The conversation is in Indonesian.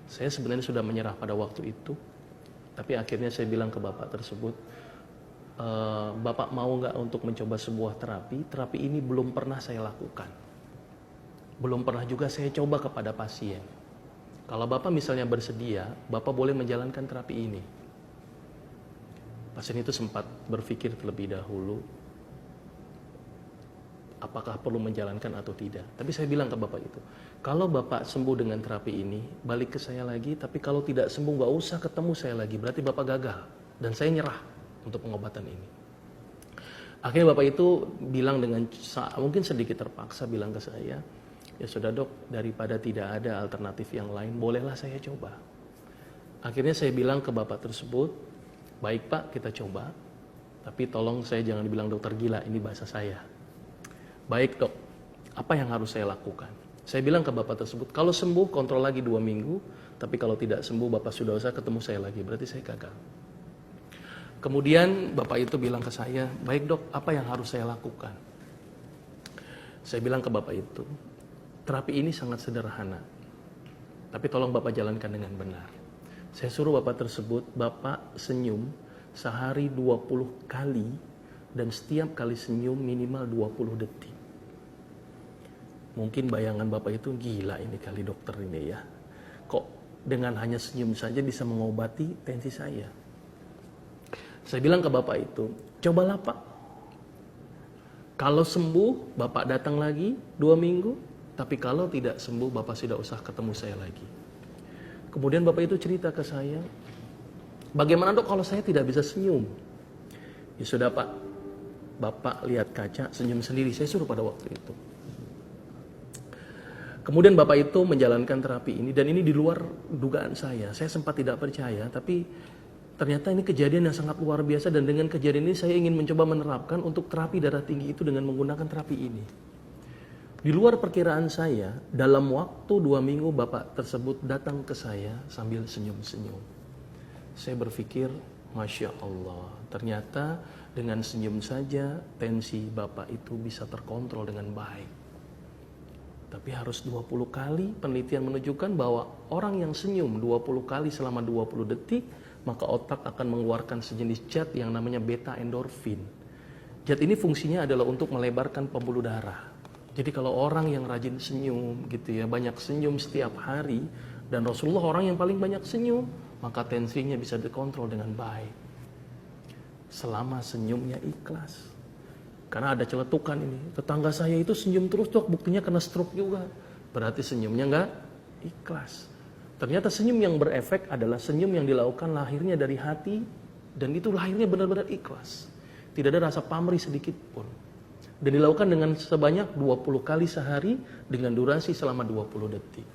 Saya sebenarnya sudah menyerah pada waktu itu, tapi akhirnya saya bilang ke bapak tersebut, bapak mau nggak untuk mencoba sebuah terapi? Terapi ini belum pernah saya lakukan. Belum pernah juga saya coba kepada pasien. Kalau bapak misalnya bersedia, bapak boleh menjalankan terapi ini. Pasien itu sempat berpikir terlebih dahulu, apakah perlu menjalankan atau tidak. Tapi saya bilang ke bapak itu, kalau bapak sembuh dengan terapi ini, balik ke saya lagi, tapi kalau tidak sembuh, nggak usah ketemu saya lagi, berarti bapak gagal. Dan saya nyerah untuk pengobatan ini. Akhirnya bapak itu bilang dengan mungkin sedikit terpaksa bilang ke saya, ya sudah dok, daripada tidak ada alternatif yang lain, bolehlah saya coba. Akhirnya saya bilang ke bapak tersebut, baik pak, kita coba, tapi tolong saya jangan dibilang dokter gila, ini bahasa saya. Baik dok, apa yang harus saya lakukan? Saya bilang ke bapak tersebut, kalau sembuh kontrol lagi 2 minggu, tapi kalau tidak sembuh bapak sudah usah ketemu saya lagi, berarti saya gagal. Kemudian bapak itu bilang ke saya, baik dok, apa yang harus saya lakukan? Saya bilang ke bapak itu, terapi ini sangat sederhana, tapi tolong bapak jalankan dengan benar. Saya suruh bapak tersebut, bapak senyum sehari 20 kali, dan setiap kali senyum minimal 20 detik. Mungkin bayangan bapak itu, gila ini kali dokter ini ya. Kok dengan hanya senyum saja bisa mengobati tensi saya? Saya bilang ke bapak itu, cobalah pak. Kalau sembuh, bapak datang lagi 2 minggu. Tapi kalau tidak sembuh, bapak tidak usah ketemu saya lagi. Kemudian bapak itu cerita ke saya, bagaimana dok kalau saya tidak bisa senyum? Ya sudah pak, bapak lihat kaca, senyum sendiri, saya suruh pada waktu itu. Kemudian bapak itu menjalankan terapi ini, dan ini di luar dugaan saya. Saya sempat tidak percaya, tapi ternyata ini kejadian yang sangat luar biasa, dan dengan kejadian ini saya ingin mencoba menerapkan untuk terapi darah tinggi itu dengan menggunakan terapi ini. Di luar perkiraan saya, dalam waktu 2 minggu bapak tersebut datang ke saya sambil senyum-senyum. Saya berpikir, Masya Allah, ternyata dengan senyum saja tensi bapak itu bisa terkontrol dengan baik. Tapi harus 20 kali, penelitian menunjukkan bahwa orang yang senyum 20 kali selama 20 detik, maka otak akan mengeluarkan sejenis zat yang namanya beta endorfin. Zat ini fungsinya adalah untuk melebarkan pembuluh darah. Jadi kalau orang yang rajin senyum gitu ya, banyak senyum setiap hari, dan Rasulullah orang yang paling banyak senyum, maka tensinya bisa dikontrol dengan baik. Selama senyumnya ikhlas. Karena ada celetukan ini. Tetangga saya itu senyum terus dok, buktinya kena stroke juga. Berarti senyumnya nggak ikhlas. Ternyata senyum yang berefek adalah senyum yang dilakukan lahirnya dari hati, dan itu lahirnya benar-benar ikhlas. Tidak ada rasa pamrih sedikit pun. Dan dilakukan dengan sebanyak 20 kali sehari dengan durasi selama 20 detik.